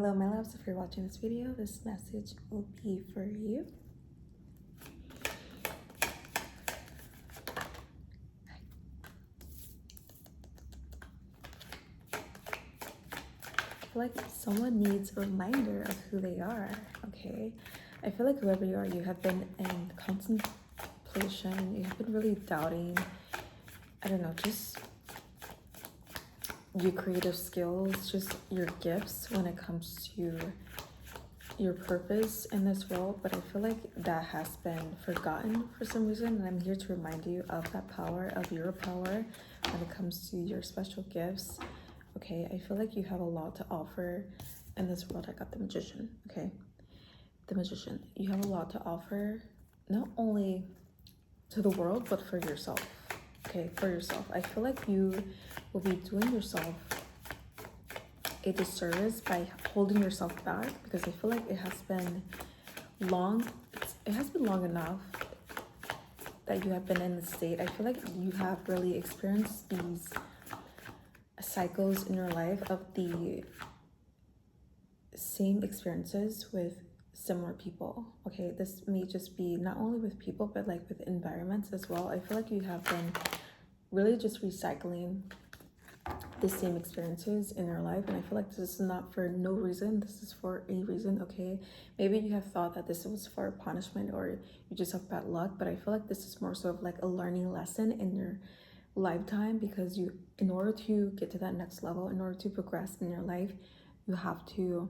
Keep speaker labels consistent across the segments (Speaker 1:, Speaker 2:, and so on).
Speaker 1: Hello my loves, if you're watching this video, this message will be for you. I feel like someone needs a reminder of who they are, okay? I feel like whoever you are, you have been in contemplation, you have been really doubting, I don't know, just your creative skills, just your gifts when it comes to your purpose in this world. But I feel like that has been forgotten for some reason, and I'm here to remind you of that power, of your power when it comes to your special gifts. Okay, I feel like you have a lot to offer in this world. I got the Magician. Okay, the Magician, you have a lot to offer, not only to the world but for yourself. Okay, for yourself. I feel like you will be doing yourself a disservice by holding yourself back, because I feel like it has been long enough that you have been in this state. I feel like you have really experienced these cycles in your life of the same experiences with similar people. Okay, this may just be not only with people but like with environments as well. I feel like you have been really just recycling the same experiences in your life, and I feel like this is not for no reason. This is for a reason. Okay, maybe you have thought that this was for punishment or you just have bad luck, but I feel like this is more so of like a learning lesson in your lifetime, because you, in order to get to that next level, in order to progress in your life, you have to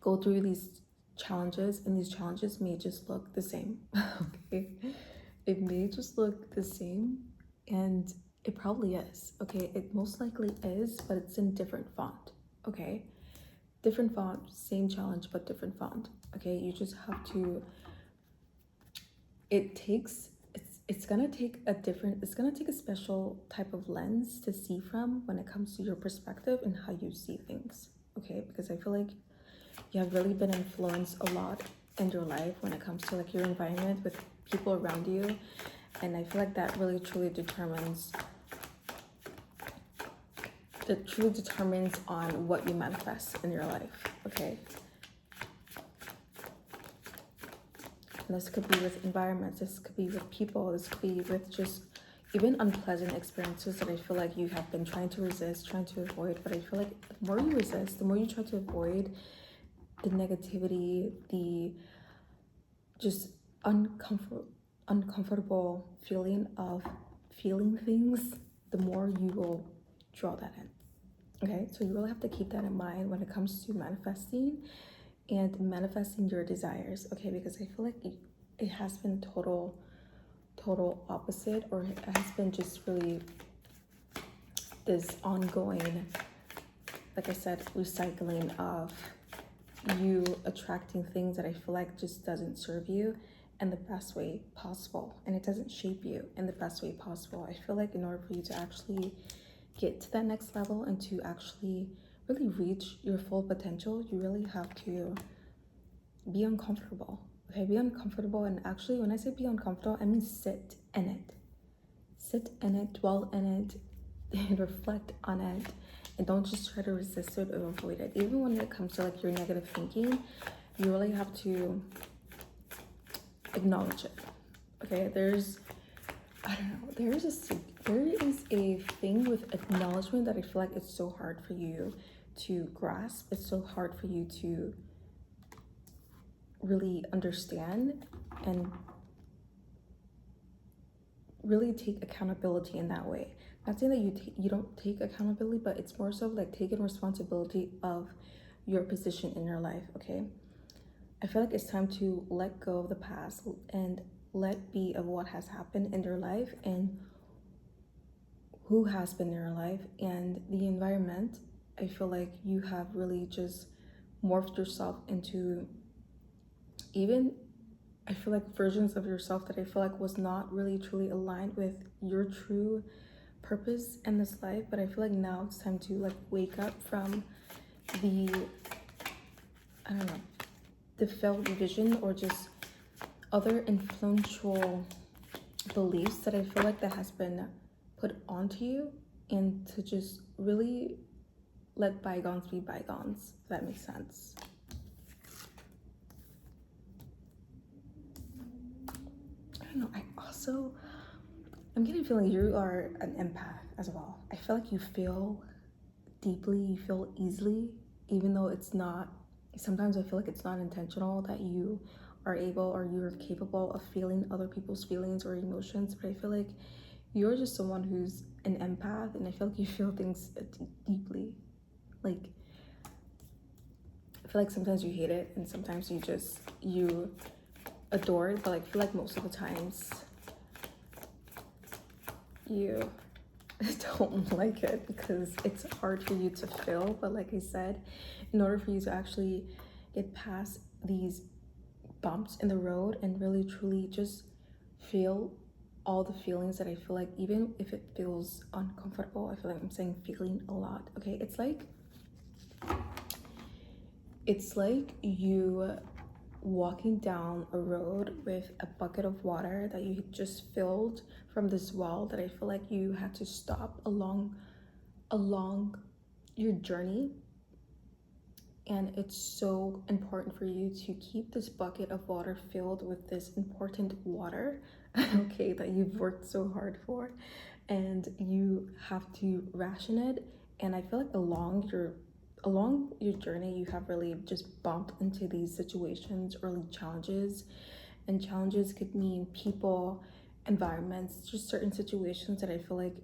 Speaker 1: go through these challenges, and these challenges may just look the same. Okay, it may just look the same, and it probably is. Okay, it most likely is, but it's in different font. Okay, different font, same challenge but different font. Okay, you just have to, it's gonna take a special type of lens to see from when it comes to your perspective and how you see things. Okay, because I feel like you have really been influenced a lot in your life when it comes to like your environment with people around you, and I feel like that really truly determines on what you manifest in your life. Okay, and this could be with environments, this could be with people, this could be with just even unpleasant experiences that I feel like you have been trying to resist, trying to avoid. But I feel like the more you resist, the more you try to avoid the negativity, the just uncomfortable feeling of feeling things, the more you will draw that in. Okay, so you really have to keep that in mind when it comes to manifesting your desires. Okay, because I feel like it has been total opposite, or it has been just really this ongoing, like I said, recycling of you attracting things that I feel like just doesn't serve you in the best way possible, and it doesn't shape you in the best way possible. I feel like in order for you to actually get to that next level and to actually really reach your full potential, you really have to be uncomfortable. Okay, be uncomfortable. And actually, when I say be uncomfortable, I mean sit in it, dwell in it, and reflect on it, and don't just try to resist it or avoid it. Even when it comes to like your negative thinking, you really have to acknowledge it. Okay, there is a thing with acknowledgement that I feel like it's so hard for you to grasp. It's so hard for you to really understand and really take accountability in that way. Not saying that you don't take accountability, but it's more so like taking responsibility of your position in your life. Okay, I feel like it's time to let go of the past and let be of what has happened in your life and who has been in your life and the environment. I feel like you have really just morphed yourself into, even I feel like versions of yourself that I feel like was not really truly aligned with your true purpose in this life. But I feel like now it's time to like wake up from the, I don't know, the failed vision or just other influential beliefs that I feel like that has been put onto you, and to just really let bygones be bygones, if that makes sense. I don't know, I'm getting a feeling you are an empath as well. I feel like you feel deeply, you feel easily, even though it's not, sometimes I feel like it's not intentional that you are able or you're capable of feeling other people's feelings or emotions, but I feel like you're just someone who's an empath, and I feel like you feel things deeply. Like, I feel like sometimes you hate it and sometimes you adore it, but like, I feel like most of the times you don't like it because it's hard for you to feel. But like I said, in order for you to actually get past these bumps in the road and really truly just feel all the feelings that I feel like, even if it feels uncomfortable, I feel like I'm saying feeling a lot. Okay, it's like you walking down a road with a bucket of water that you just filled from this well, that I feel like you had to stop along your journey. And it's so important for you to keep this bucket of water filled with this important water, okay, that you've worked so hard for, and you have to ration it. And I feel like along your journey, you have really just bumped into these situations, early challenges, and challenges could mean people, environments, just certain situations that I feel like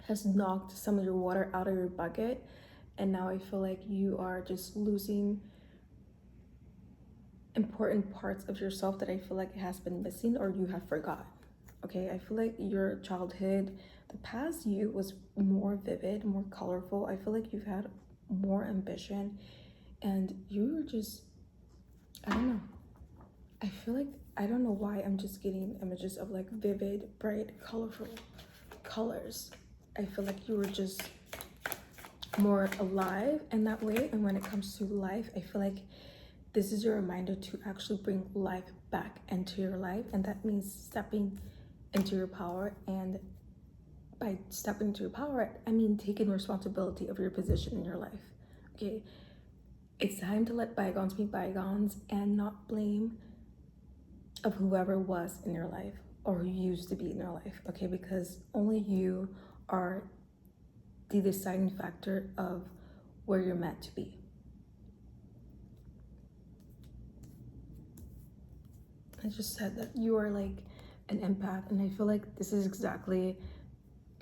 Speaker 1: has knocked some of your water out of your bucket. And now I feel like you are just losing important parts of yourself that I feel like has been missing or you have forgotten. Okay, I feel like your childhood, the past you was more vivid, more colorful. I feel like you've had more ambition, and you were just, I don't know. I feel like, I don't know why I'm just getting images of like vivid, bright, colorful colors. I feel like you were just more alive in that way. And when it comes to life, I feel like this is your reminder to actually bring life back into your life. And that means stepping into your power. And by stepping into your power, I mean taking responsibility of your position in your life. Okay, it's time to let bygones be bygones and not blame of whoever was in your life or who used to be in your life. Okay, because only you are the deciding factor of where you're meant to be. I just said that you are like an empath, and I feel like this is exactly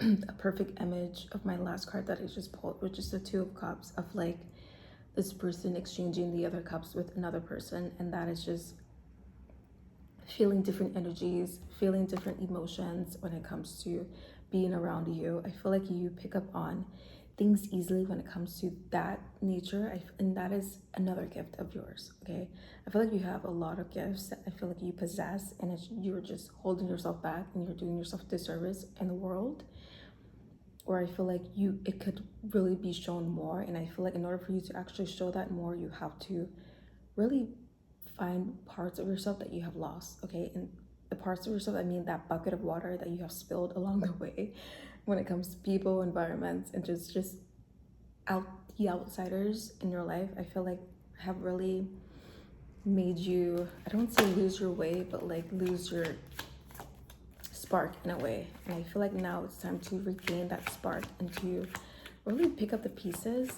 Speaker 1: a perfect image of my last card that I just pulled, which is the Two of Cups, of like this person exchanging the other cups with another person, and that is just feeling different energies, feeling different emotions when it comes to being around you. I feel like you pick up on things easily when it comes to that nature, and that is another gift of yours. Okay, I feel like you have a lot of gifts that I feel like you possess, and you're just holding yourself back and you're doing yourself disservice in the world. Or I feel like it could really be shown more, and I feel like in order for you to actually show that more, you have to really find parts of yourself that you have lost. Okay, and the parts of yourself, I mean that bucket of water that you have spilled along the way when it comes to people, environments, and just out the outsiders in your life. I feel like have really made you, I don't say lose your way, but like lose your spark in a way. And I feel like now it's time to regain that spark and to really pick up the pieces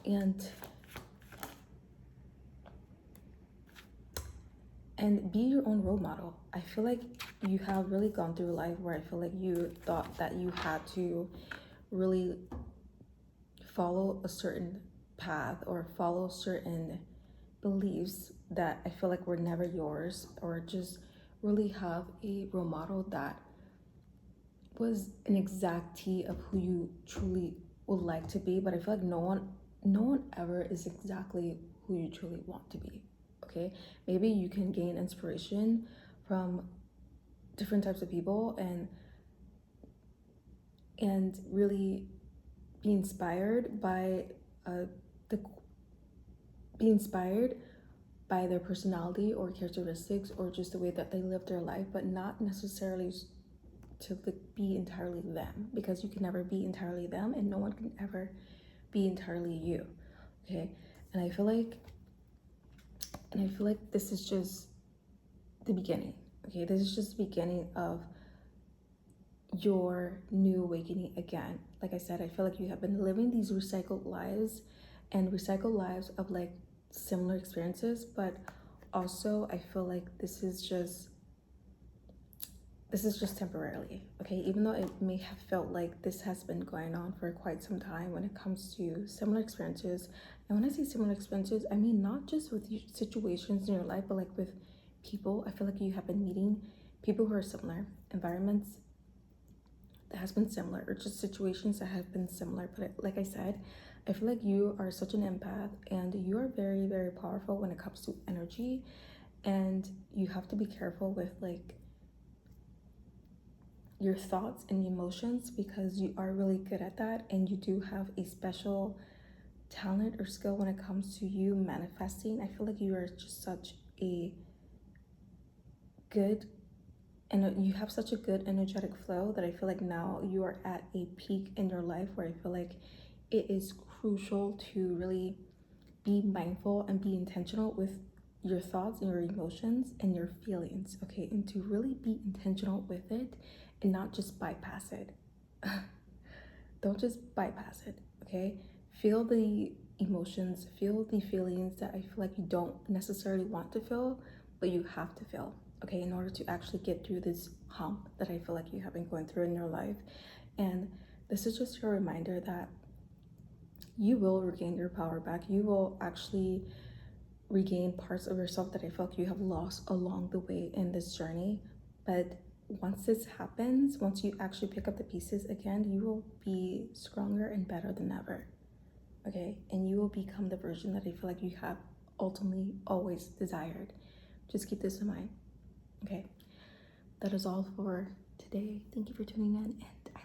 Speaker 1: and be your own role model. I feel like you have really gone through life where I feel like you thought that you had to really follow a certain path or follow certain beliefs that I feel like were never yours, or just really have a role model that was an exactee of who you truly would like to be. But I feel like no one ever is exactly who you truly want to be. Okay, maybe you can gain inspiration from different types of people and really be inspired by the be inspired by their personality or characteristics or just the way that they live their life, but not necessarily to be entirely them, because you can never be entirely them and no one can ever be entirely you. Okay. And I feel like this is just the beginning. Okay, this is just the beginning of your new awakening again. Like I said, I feel like you have been living these recycled lives of like similar experiences, but also I feel like this is just temporarily. Okay, even though it may have felt like this has been going on for quite some time when it comes to similar experiences. And when I say similar experiences, I mean not just with situations in your life, but like with people. I feel like you have been meeting people who are similar, environments that has been similar, or just situations that have been similar. But like I said, I feel like you are such an empath and you are very, very powerful when it comes to energy. And you have to be careful with like your thoughts and emotions, because you are really good at that, and you do have a special talent or skill when it comes to you manifesting. I feel like you are just such a good, and you have such a good energetic flow that I feel like now you are at a peak in your life where I feel like it is crucial to really be mindful and be intentional with your thoughts and your emotions and your feelings, okay? And to really be intentional with it and not just bypass it. Don't just bypass it, okay? Feel the emotions, feel the feelings that I feel like you don't necessarily want to feel, but you have to feel, okay, in order to actually get through this hump that I feel like you have been going through in your life. And this is just your reminder that you will regain your power back. You will actually regain parts of yourself that I feel like you have lost along the way in this journey. But once this happens, once you actually pick up the pieces again, you will be stronger and better than ever. Okay? And you will become the version that I feel like you have ultimately always desired. Just keep this in mind. Okay? That is all for today. Thank you for tuning in, and I